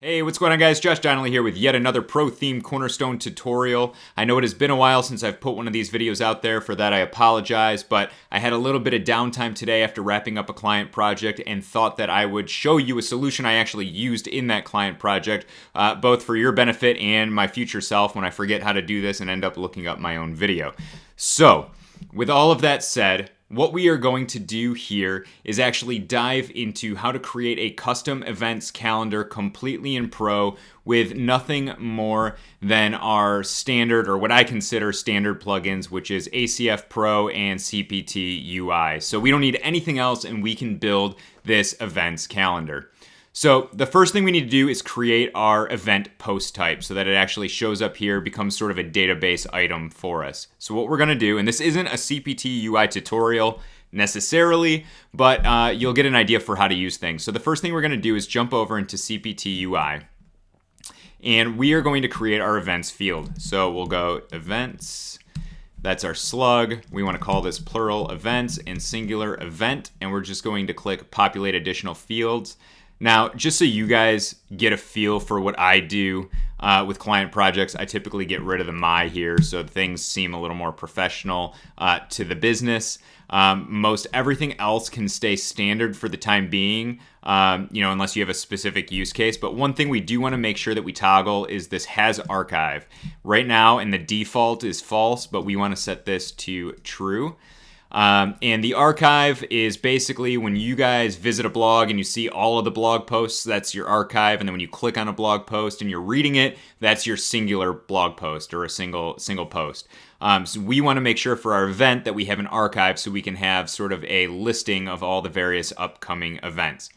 Hey, what's going on, guys? Josh Donnelly here with yet another Pro Theme Cornerstone tutorial. I know it has been a while since I've put one of these videos out there. For that, I apologize, but I had a little bit of downtime today after wrapping up a client project and thought that I would show you a solution I actually used in that client project, both for your benefit and my future self when I forget how to do this and end up looking up my own video. So, with all of that said, what we are going to do here is actually dive into how to create a custom events calendar completely in Pro with nothing more than our standard, or what I consider standard plugins, which is ACF Pro and CPT UI. So we don't need anything else and we can build this events calendar. So the first thing we need to do is create our event post type so that it actually shows up here, becomes sort of a database item for us. So what we're going to do, and this isn't a CPT UI tutorial necessarily, but you'll get an idea for how to use things. So the first thing we're going to do is jump over into CPT UI, and we are going to create our events field. So we'll go events. That's our slug. We want to call this plural events and singular event, and we're just going to click populate additional fields. Now, just so you guys get a feel for what I do with client projects, I typically get rid of the my here so things seem a little more professional to the business. Most everything else can stay standard for the time being, unless you have a specific use case. But one thing we do want to make sure that we toggle is this has archive. Right now, and the default is false, but we want to set this to true. And the archive is basically when you guys visit a blog and you see all of the blog posts, that's your archive. And then when you click on a blog post and you're reading it, that's your singular blog post or a single post. So we want to make sure for our event that we have an archive so we can have sort of a listing of all the various upcoming events.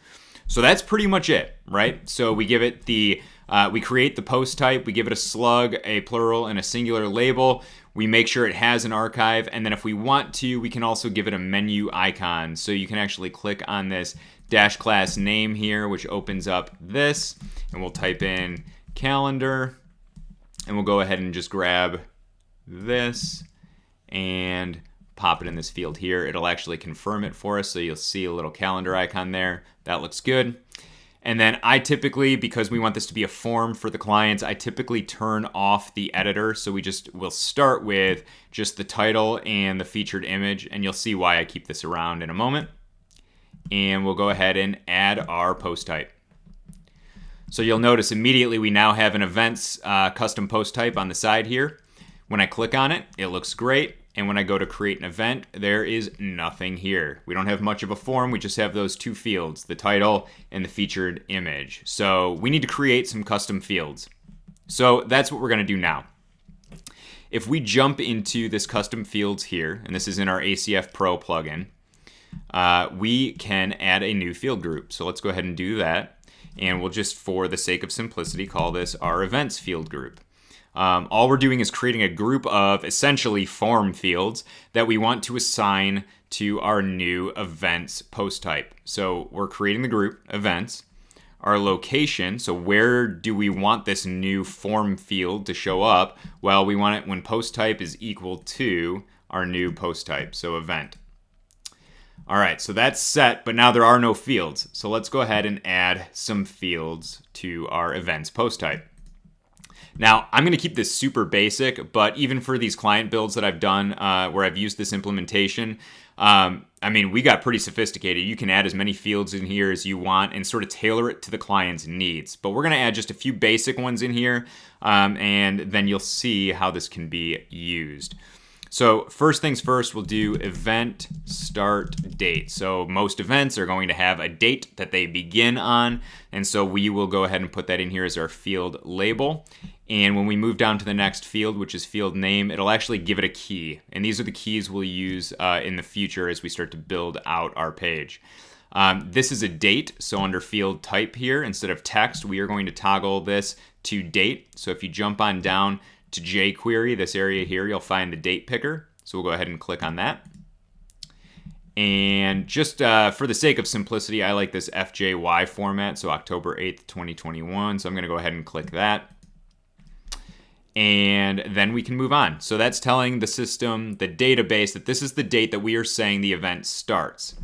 So that's pretty much it, right? So we give it we create the post type, we give it a slug, a plural, and a singular label. We make sure it has an archive, and then if we want to, we can also give it a menu icon. So you can actually click on this dash class name here, which opens up this, and we'll type in calendar, and we'll go ahead and just grab this and pop it in this field here. It'll actually confirm it for us, so you'll see a little calendar icon there. That looks good. And then I typically, because we want this to be a form for the clients, I typically turn off the editor. So we'll start with just the title and the featured image, and you'll see why I keep this around in a moment. And we'll go ahead and add our post type. So you'll notice immediately we now have an events custom post type on the side here. When I click on it, it looks great. And when I go to create an event, there is nothing here. We don't have much of a form. We just have those two fields, the title and the featured image. So we need to create some custom fields. So that's what we're going to do now. If we jump into this custom fields here, and this is in our ACF Pro plugin, we can add a new field group. So let's go ahead and do that. And we'll just, for the sake of simplicity, call this our events field group. All we're doing is creating a group of essentially form fields that we want to assign to our new events post type. So we're creating the group events, our location. So where do we want this new form field to show up? Well, we want it when post type is equal to our new post type, so event. All right, so that's set, but now there are no fields. So let's go ahead and add some fields to our events post type. Now, I'm going to keep this super basic, but even for these client builds that I've done where I've used this implementation, we got pretty sophisticated. You can add as many fields in here as you want and sort of tailor it to the client's needs. But we're going to add just a few basic ones in here, and then you'll see how this can be used. So first things first, we'll do event start date. So most events are going to have a date that they begin on, and so we will go ahead and put that in here as our field label. And when we move down to the next field, which is field name, it'll actually give it a key. And these are the keys we'll use in the future as we start to build out our page. This is a date, so under field type here, instead of text, we are going to toggle this to date. So if you jump on down to jQuery, this area here, you'll find the date picker. So we'll go ahead and click on that. And just for the sake of simplicity, I like this FJY format, so October 8th, 2021. So I'm going to go ahead and click that. And then we can move on. So that's telling the system, the database, that this is the date that we are saying the event starts.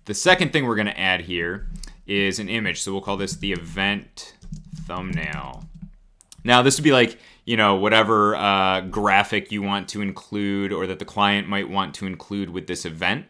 The second thing we're going to add here is an image. So we'll call this the event thumbnail. Now this would be like, whatever graphic you want to include or that the client might want to include with this event.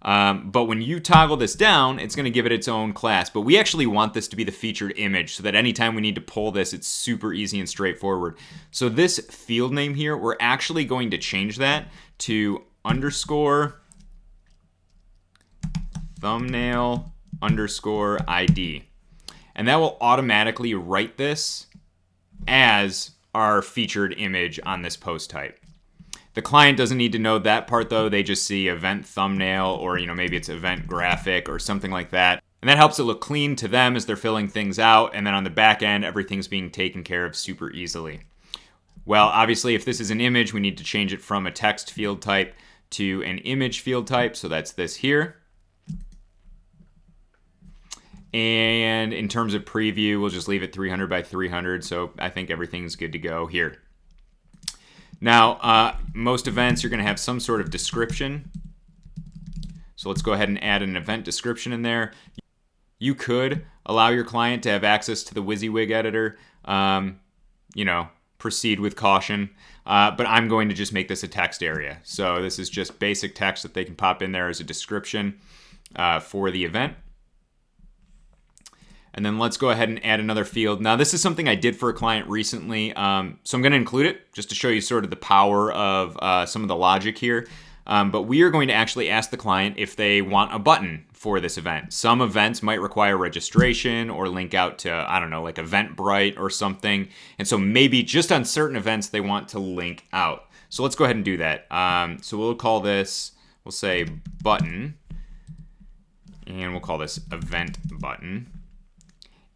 But when you toggle this down, it's going to give it its own class. But we actually want this to be the featured image so that anytime we need to pull this, it's super easy and straightforward. So this field name here, we're actually going to change that to _thumbnail_ID. And that will automatically write this as our featured image on this post type. The client doesn't need to know that part though. They just see event thumbnail or maybe it's event graphic or something like that. And that helps it look clean to them as they're filling things out. And then on the back end, everything's being taken care of super easily. Well, obviously, if this is an image, we need to change it from a text field type to an image field type. So that's this here. And in terms of preview, we'll just leave it 300 by 300. So I think everything's good to go here. Now, most events, you're going to have some sort of description. So let's go ahead and add an event description in there. You could allow your client to have access to the WYSIWYG editor. Proceed with caution. But I'm going to just make this a text area. So this is just basic text that they can pop in there as a description for the event. And then let's go ahead and add another field. Now, this is something I did for a client recently, so I'm going to include it just to show you sort of the power of some of the logic here. But we are going to actually ask the client if they want a button for this event. Some events might require registration or link out to, like Eventbrite or something. And so maybe just on certain events, they want to link out. So let's go ahead and do that. So we'll call this, we'll say button, and we'll call this event button.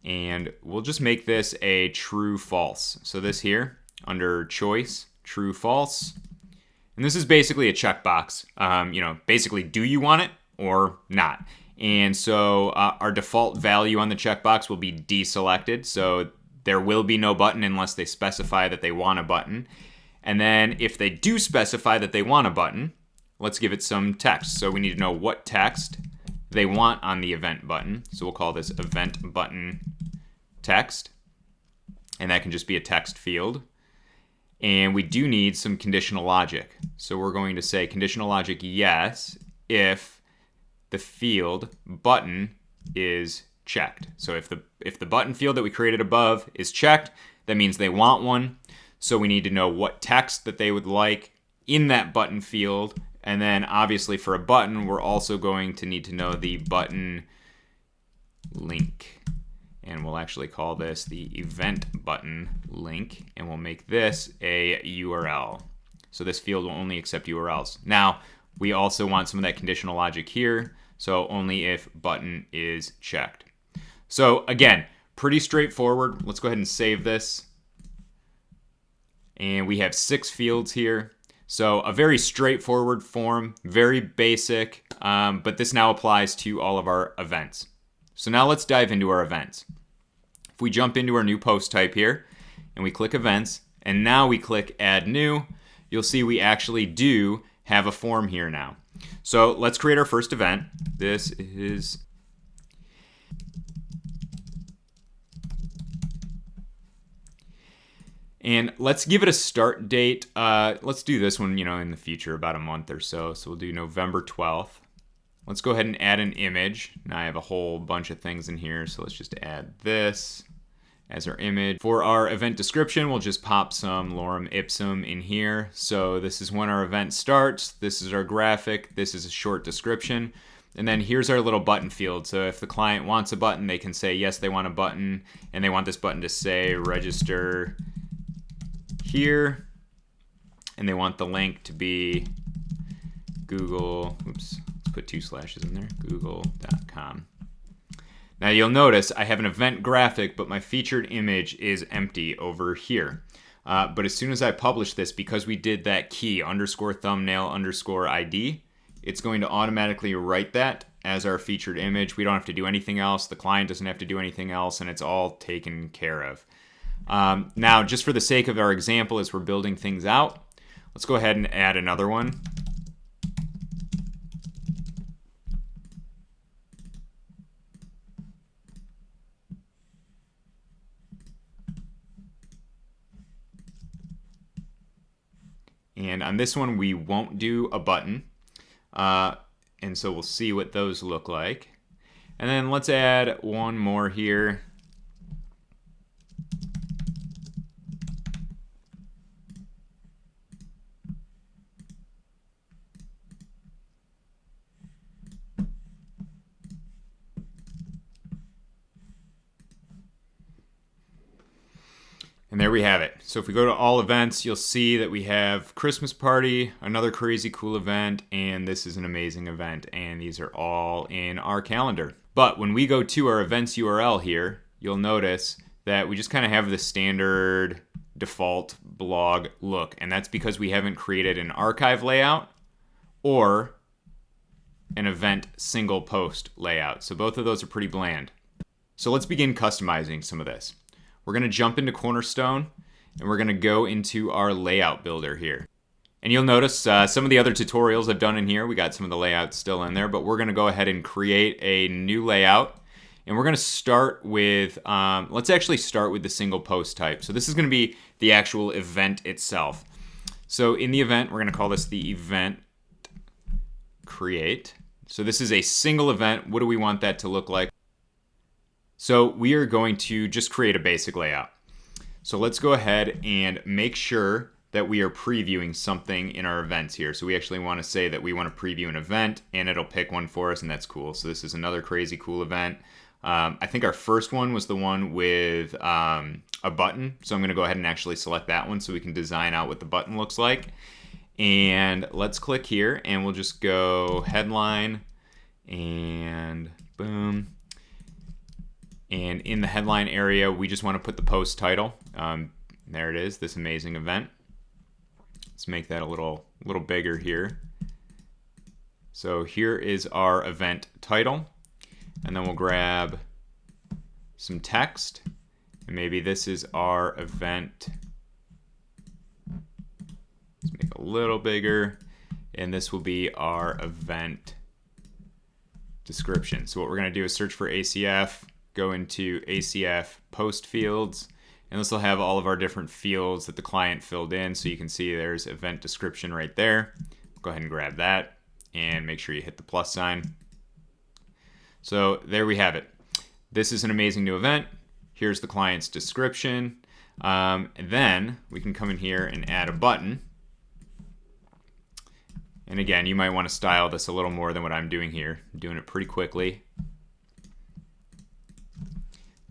And we'll just make this a true false. So this here under choice, true false. And this is basically a checkbox. Basically, do you want it or not? And so our default value on the checkbox will be deselected. So there will be no button unless they specify that they want a button. And then if they do specify that they want a button, let's give it some text. So we need to know what text they want on the event button. So we'll call this event button text. And that can just be a text field. And we do need some conditional logic. So we're going to say conditional logic yes if the field button is checked. So if the button field that we created above is checked, that means they want one. So we need to know what text that they would like in that button field. And then obviously for a button, we're also going to need to know the button link. And we'll actually call this the event button link. And we'll make this a URL. So this field will only accept URLs. Now, we also want some of that conditional logic here. So only if button is checked. So again, pretty straightforward. Let's go ahead and save this. And we have 6 fields here. So a very straightforward form, very basic, but this now applies to all of our events. So now let's dive into our events. If we jump into our new post type here and we click events and now we click add new, you'll see we actually do have a form here now. So let's create our first event. This is and let's give it a start date. Let's do this one, in the future, about a month or so. So we'll do November 12th. Let's go ahead and add an image. Now I have a whole bunch of things in here, so let's just add this as our image. For our event description, we'll just pop some lorem ipsum in here. So this is when our event starts. This is our graphic. This is a short description. And then here's our little button field. So if the client wants a button, they can say, yes, they want a button. And they want this button to say register here. And they want the link to be Google, let's put 2 slashes in there, google.com. Now you'll notice I have an event graphic, but my featured image is empty over here. But as soon as I publish this, because we did that key _thumbnail_ID, it's going to automatically write that as our featured image. We don't have to do anything else. The client doesn't have to do anything else, and it's all taken care of. Now, just for the sake of our example, as we're building things out, let's go ahead and add another one. And on this one, we won't do a button. And so we'll see what those look like. And then let's add one more here. And there we have it. So if we go to all events, you'll see that we have Christmas party, another crazy cool event, and this is an amazing event. And these are all in our calendar. But when we go to our events URL here, you'll notice that we just kind of have the standard default blog look. And that's because we haven't created an archive layout or an event single post layout. So both of those are pretty bland. So let's begin customizing some of this. We're going to jump into Cornerstone, and we're going to go into our layout builder here. And you'll notice some of the other tutorials I've done in here, we got some of the layouts still in there, but we're going to go ahead and create a new layout. And we're going to start with, let's actually start with the single post type. So this is going to be the actual event itself. So in the event, we're going to call this the event create. So this is a single event. What do we want that to look like? So we are going to just create a basic layout. So let's go ahead and make sure that we are previewing something in our events here. So we actually want to say that we want to preview an event, and it'll pick one for us, and that's cool. So this is another crazy cool event. I think our first one was the one with a button. So I'm going to go ahead and actually select that one so we can design out what the button looks like. And let's click here, and we'll just go headline, and boom. And in the headline area, we just want to put the post title. There it is, this amazing event. Let's make that a little bigger here. So here is our event title. And then we'll grab some text. And maybe this is our event. Let's make it a little bigger. And this will be our event description. So what we're going to do is search for ACF. Go into ACF post fields, and this will have all of our different fields that the client filled in. So you can see there's event description right there. Go ahead and grab that and make sure you hit the plus sign. So there we have it. This is an amazing new event. Here's the client's description. And then we can come in here and add a button. And again, you might want to style this a little more than what I'm doing here. I'm doing it pretty quickly.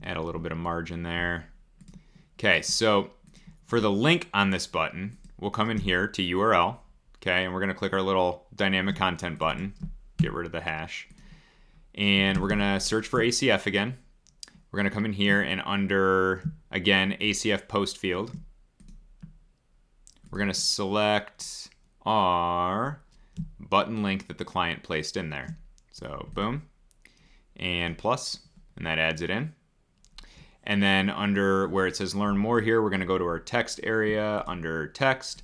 Add a little bit of margin there. Okay, so for the link on this button, we'll come in here to URL, okay, and we're going to click our little dynamic content button, get rid of the hash, and we're going to search for ACF again. We're going to come in here and under, again, ACF post field, we're going to select our button link that the client placed in there. So boom, and plus, and that adds it in. And then under where it says learn more here, we're going to go to our text area under text.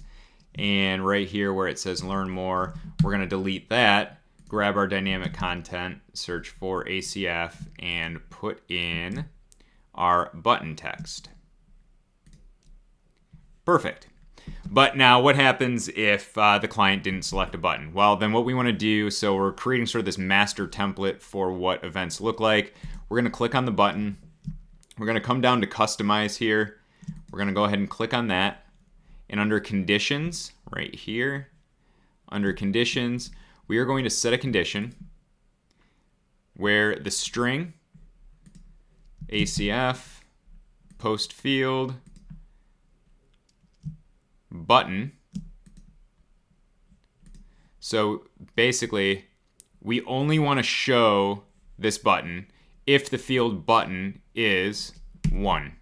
And right here where it says learn more, we're going to delete that, grab our dynamic content, search for ACF, and put in our button text. Perfect. But now what happens if the client didn't select a button? Well, then what we want to do, so we're creating sort of this master template for what events look like. We're going to click on the button. We're going to come down to customize here. We're going to go ahead and click on that. And under conditions, right here, under conditions, we are going to set a condition where the string, ACF, post field, button. So basically, we only want to show this button if the field button is 1.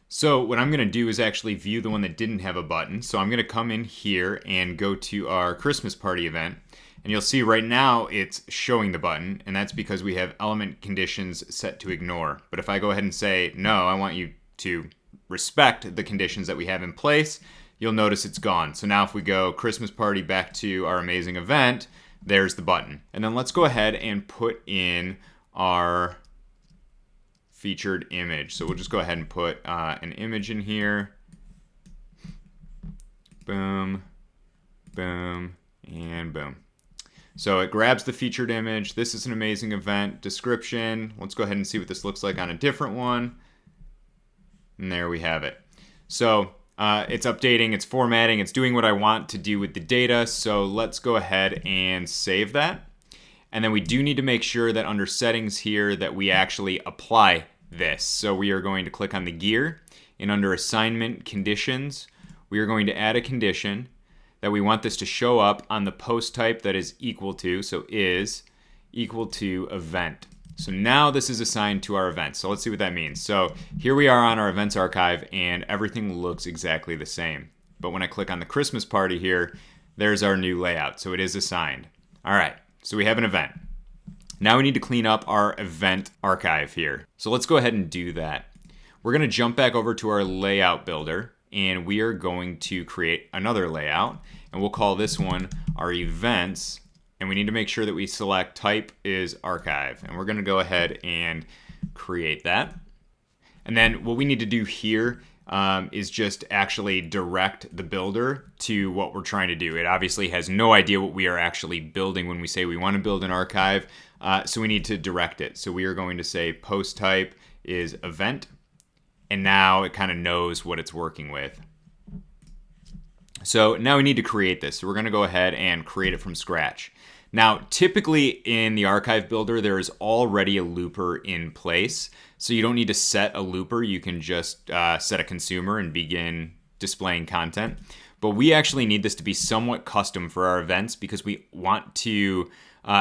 So what I'm going to do is actually view the one that didn't have a button. So I'm going to come in here and go to our Christmas party event. And you'll see right now it's showing the button. And that's because we have element conditions set to ignore. But if I go ahead and say, no, I want you to respect the conditions that we have in place, you'll notice it's gone. So now if we go Christmas party back to our amazing event, there's the button. And then let's go ahead and put in our featured image. So we'll just go ahead and put an image in here. boom, boom, and boom. So it grabs the featured image. This is an amazing event. Description. Let's go ahead and see what this looks like on a different one. And there we have it. So it's updating, it's formatting, it's doing what I want to do with the data. So let's go ahead and save that. And then we do need to make sure that under settings here that we actually apply this. So we are going to click on the gear, and under assignment conditions, we are going to add a condition that we want this to show up on the post type that is equal to, so is equal to event. So now this is assigned to our event. So let's see what that means. So here we are on our events archive, and everything looks exactly the same. But when I click on the Christmas party here, there's our new layout. So it is assigned. All right, so we have an event. Now we need to clean up our event archive here. So let's go ahead and do that. We're going to jump back over to our layout builder, and we are going to create another layout, and we'll call this one our events. And we need to make sure that we select type is archive, and we're going to go ahead and create that. And then what we need to do here is just actually direct the builder to what we're trying to do. It obviously has no idea what we are actually building when we say we want to build an archive, so we need to direct it. So we are going to say post type is event, and now it kind of knows what it's working with. So now we need to create this. So we're going to go ahead and create it from scratch. Now, typically in the archive builder, there is already a looper in place. So you don't need to set a looper. You can just set a consumer and begin displaying content. But we actually need this to be somewhat custom for our events because we want to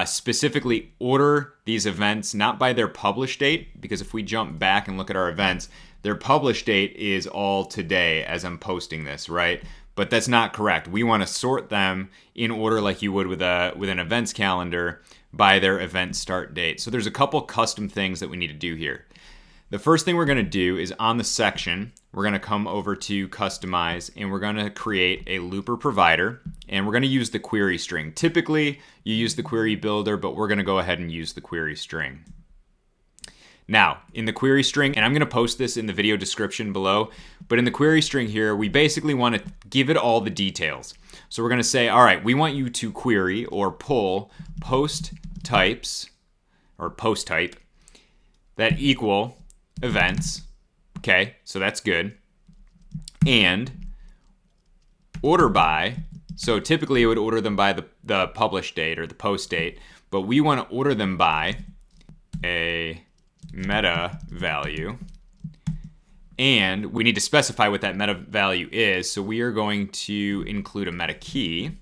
specifically order these events not by their publish date, because if we jump back and look at our events, their publish date is all today as I'm posting this, right? But that's not correct. We want to sort them in order like you would with an events calendar by their event start date. So there's a couple custom things that we need to do here. The first thing we're going to do is on the section, we're going to come over to customize, and we're going to create a looper provider, and we're going to use the query string. Typically, you use the query builder, but we're going to go ahead and use the query string. Now, in the query string, and I'm going to post this in the video description below, but in the query string here, we basically want to give it all the details. So we're going to say, all right, we want you to query or pull post types or post type that equal events. Okay, so that's good. And order by, so typically it would order them by the publish date or the post date, but we want to order them by a meta value, and we need to specify what that meta value is. So we are going to include a meta key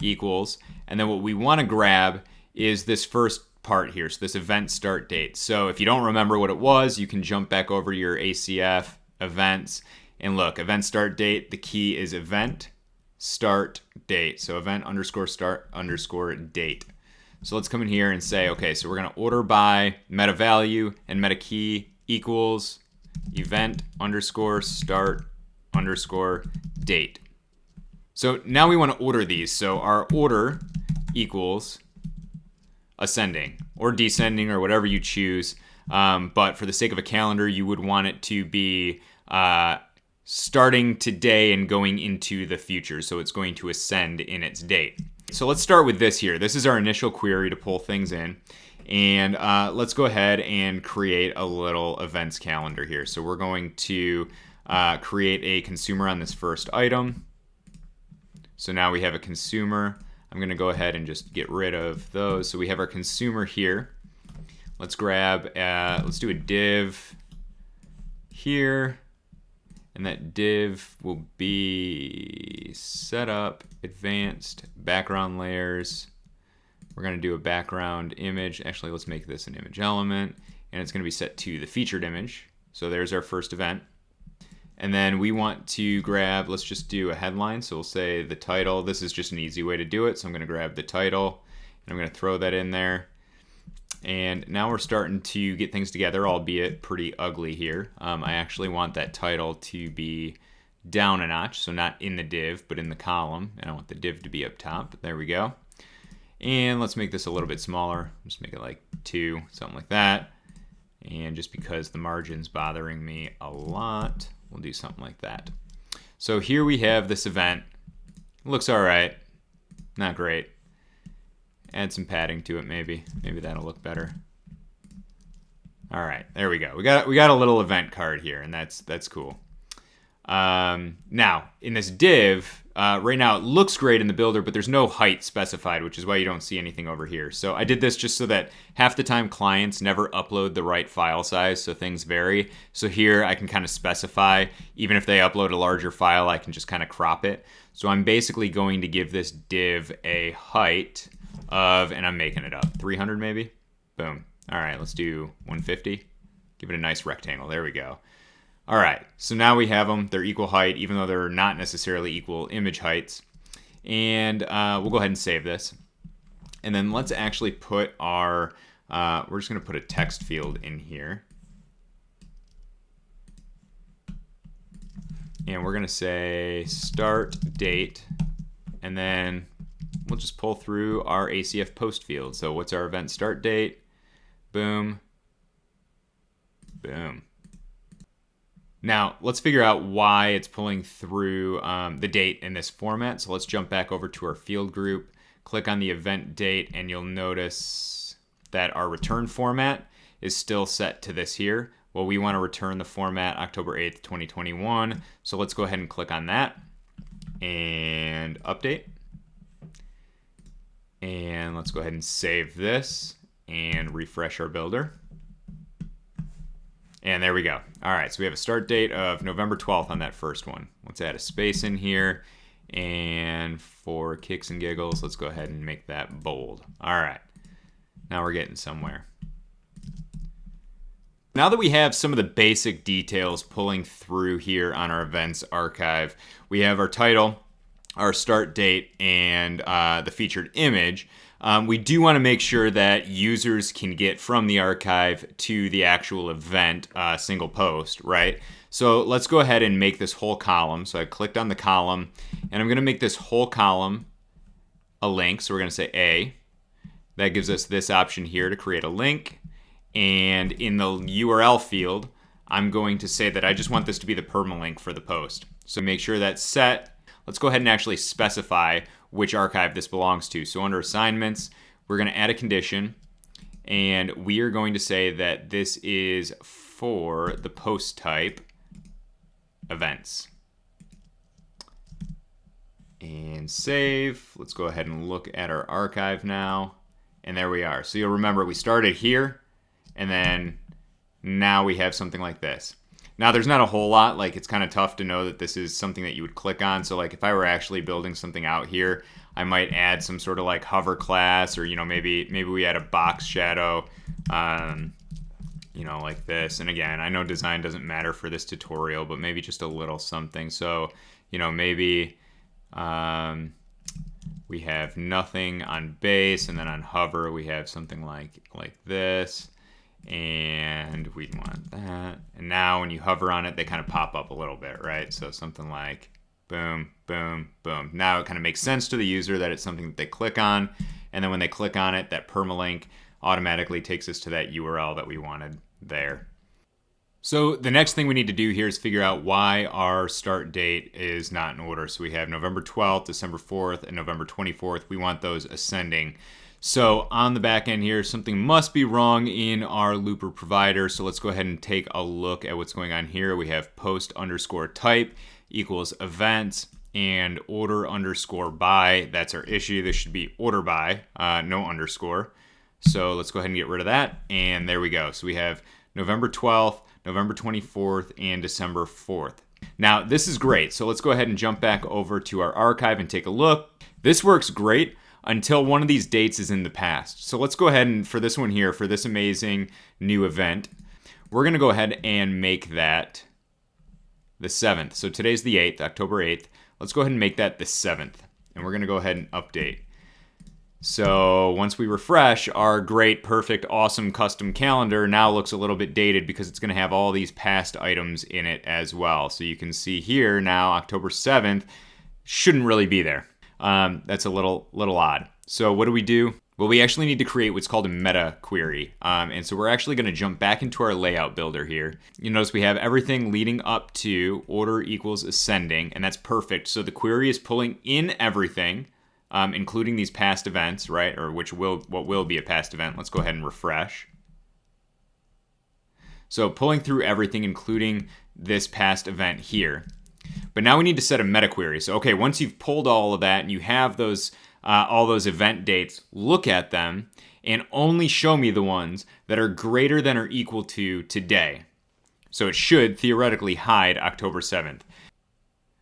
equals, and then what we want to grab is this first part here, so this event start date. So if you don't remember what it was, you can jump back over to your ACF events and look, event start date, the key is event start date, so event underscore start underscore date. So let's come in here and say, okay, so we're going to order by meta value and meta key equals event underscore start underscore date. So now we want to order these. So our order equals ascending or descending or whatever you choose. But for the sake of a calendar, you would want it to be starting today and going into the future. So it's going to ascend in its date. So let's start with this here. This is our initial query to pull things in. And let's go ahead and create a little events calendar here. So we're going to create a consumer on this first item. So now we have a consumer. I'm going to go ahead and just get rid of those. So we have our consumer here. Let's grab, let's do a div here. And that div will be setup, advanced, background layers. We're going to do a background image. Actually, let's make this an image element. And it's going to be set to the featured image. So there's our first event. And then we want to grab, let's just do a headline. So we'll say the title. This is just an easy way to do it. So I'm going to grab the title, and I'm going to throw that in there. And now we're starting to get things together, albeit pretty ugly here. I actually want that title to be down a notch, so not in the div, but in the column. And I want the div to be up top. There we go. And let's make this a little bit smaller. Just make it like 2, something like that. And just because the margin's bothering me a lot, we'll do something like that. So here we have this event. Looks all right. Not great. Add some padding to it maybe. Maybe that'll look better. All right, there we go. We got a little event card here, and that's cool. Now, in this div, right now it looks great in the builder, but there's no height specified, which is why you don't see anything over here. So I did this just so that half the time clients never upload the right file size, so things vary. So here I can kind of specify, even if they upload a larger file, I can just kind of crop it. So I'm basically going to give this div a height of, and I'm making it up, 300 maybe? Boom. All right, let's do 150. Give it a nice rectangle. There we go. All right, so now we have them. They're equal height, even though they're not necessarily equal image heights. And we'll go ahead and save this. And then let's actually put our, we're just going to put a text field in here. And we're going to say start date. And then we'll just pull through our ACF post field. So what's our event start date? Boom. Boom. Now, let's figure out why it's pulling through the date in this format. So let's jump back over to our field group, click on the event date, and you'll notice that our return format is still set to this here. Well, we want to return the format October 8th, 2021. So let's go ahead and click on that and update. And let's go ahead and save this and refresh our builder. And there we go. All right, so we have a start date of November 12th on that first one. Let's add a space in here. And for kicks and giggles, let's go ahead and make that bold. All right, now we're getting somewhere. Now that we have some of the basic details pulling through here on our events archive, we have our title, our start date, and the featured image. We do want to make sure that users can get from the archive to the actual event single post, right? So let's go ahead and make this whole column. So I clicked on the column, and I'm going to make this whole column a link. So we're going to say A. That gives us this option here to create a link. And in the URL field, I'm going to say that I just want this to be the permalink for the post. So make sure that's set. Let's go ahead and actually specify which archive this belongs to. So under assignments, we're going to add a condition, and we are going to say that this is for the post type events. And save. Let's go ahead and look at our archive now. And there we are. So you'll remember we started here, and then now we have something like this. Now there's not a whole lot, like it's kind of tough to know that this is something that you would click on. So like if I were actually building something out here, I might add some sort of like hover class, or maybe we add a box shadow, like this. And again, I know design doesn't matter for this tutorial, but maybe just a little something. So maybe we have nothing on base, and then on hover we have something like this. And we'd want that. And now when you hover on it, they kind of pop up a little bit, right? So something like boom, boom, boom. Now it kind of makes sense to the user that it's something that they click on. And then when they click on it, that permalink automatically takes us to that URL that we wanted there. So the next thing we need to do here is figure out why our start date is not in order. So we have November 12th, December 4th, and November 24th. We want those ascending. So on the back end here, something must be wrong in our looper provider. So let's go ahead and take a look at what's going on here. We have post underscore type equals events and order underscore by. That's our issue. This should be order by, no underscore. So let's go ahead and get rid of that. And there we go. So we have November 12th, November 24th, and December 4th. Now this is great. So let's go ahead and jump back over to our archive and take a look. This works great until one of these dates is in the past. So let's go ahead and for this one here, for this amazing new event, we're going to go ahead and make that the 7th. So today's the 8th, October 8th. Let's go ahead and make that the 7th. And we're going to go ahead and update. So once we refresh, our great, perfect, awesome custom calendar now looks a little bit dated because it's going to have all these past items in it as well. So you can see here now, October 7th shouldn't really be there. That's a little odd. So what do? Well, we actually need to create what's called a meta query. And so we're actually going to jump back into our layout builder here. You notice we have everything leading up to order equals ascending, and that's perfect. So the query is pulling in everything, including these past events, right? Or what will be a past event. Let's go ahead and refresh. So pulling through everything, including this past event here. But now we need to set a meta query. So, okay, once you've pulled all of that and you have those all those event dates, look at them and only show me the ones that are greater than or equal to today. So it should theoretically hide October 7th.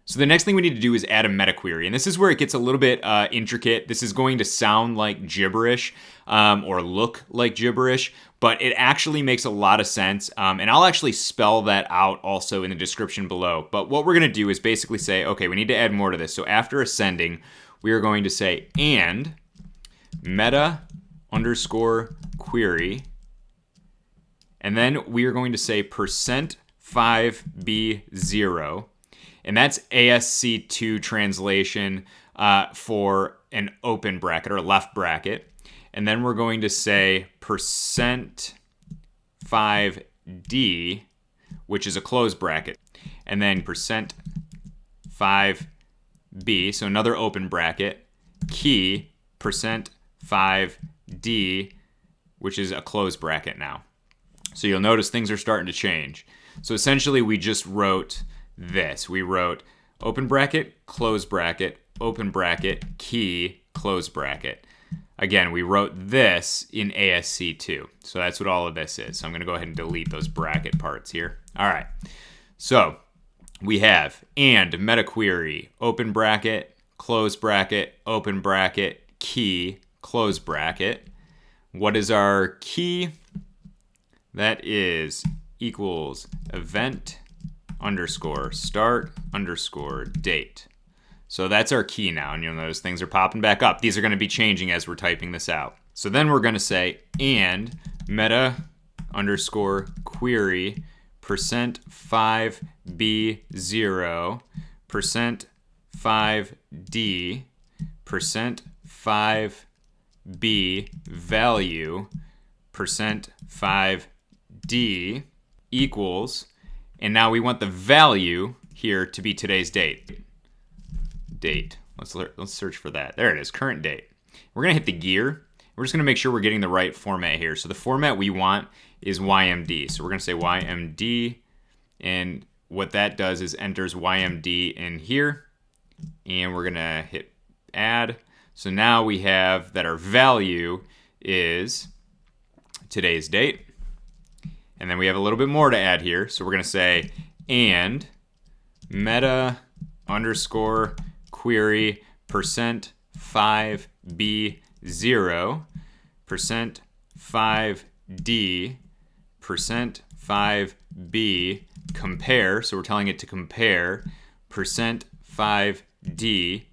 So the next thing we need to do is add a meta query. And this is where it gets a little bit intricate. This is going to sound like gibberish or look like gibberish, but it actually makes a lot of sense. And I'll actually spell that out also in the description below. But what we're going to do is basically say, okay, we need to add more to this. So after ascending, we are going to say and meta underscore query. And then we are going to say %5b0. And that's ASC II translation for an open bracket or left bracket. And then we're going to say %5d, which is a closed bracket. And then %5b, so another open bracket, key, %5d, which is a closed bracket now. So you'll notice things are starting to change. So essentially we just wrote this. We wrote open bracket, open bracket, key, close bracket. Again, we wrote this in ASC II. So that's what all of this is. So I'm going to go ahead and delete those bracket parts here. All right. So we have and meta query, open bracket, open bracket, key, close bracket. What is our key? That is equals event underscore start underscore date. So that's our key now, and you'll notice things are popping back up. These are going to be changing as we're typing this out. So then we're going to say and meta underscore query %5b0 %5d %5b value %5d equals, and now we want the value here to be today's date. Let's search for that. There it is, current date. We're gonna hit the gear. We're just gonna make sure we're getting the right format here. So the format we want is YMD. So we're gonna say YMD, and what that does is enters YMD in here, and we're gonna hit add. So now we have that our value is today's date. And then we have a little bit more to add here. So we're going to say and meta underscore query %5b0 %5d %5b compare. So we're telling it to compare %5d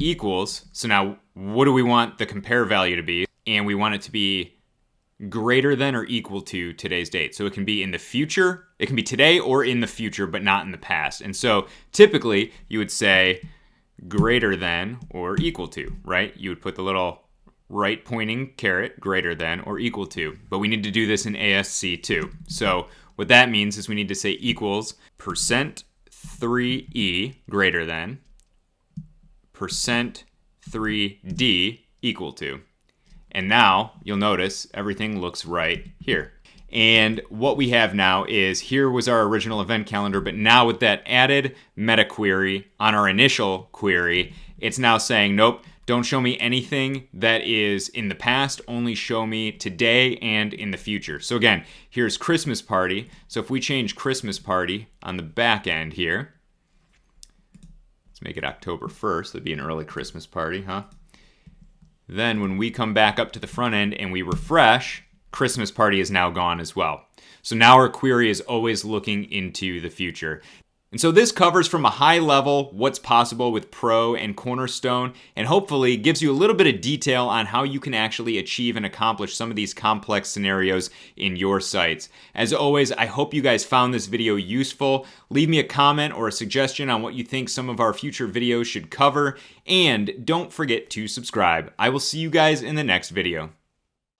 equals. So now what do we want the compare value to be? And we want it to be greater than or equal to today's date. So it can be in the future, it can be today or in the future, but not in the past. And so typically you would say greater than or equal to, right? You would put the little right pointing caret, greater than or equal to. But we need to do this in ASC II. So what that means is we need to say equals %3e greater than %3d equal to. And now you'll notice everything looks right here. And what we have now is here was our original event calendar, but now with that added meta query on our initial query, it's now saying, nope, don't show me anything that is in the past, only show me today and in the future. So again, here's Christmas party. So if we change Christmas party on the back end here, let's make it October 1st. That'd be an early Christmas party, huh? Then when we come back up to the front end and we refresh, Christmas party is now gone as well. So now our query is always looking into the future. And so this covers from a high level what's possible with Pro and Cornerstone, and hopefully gives you a little bit of detail on how you can actually achieve and accomplish some of these complex scenarios in your sites. As always, I hope you guys found this video useful. Leave me a comment or a suggestion on what you think some of our future videos should cover, and don't forget to subscribe. I will see you guys in the next video.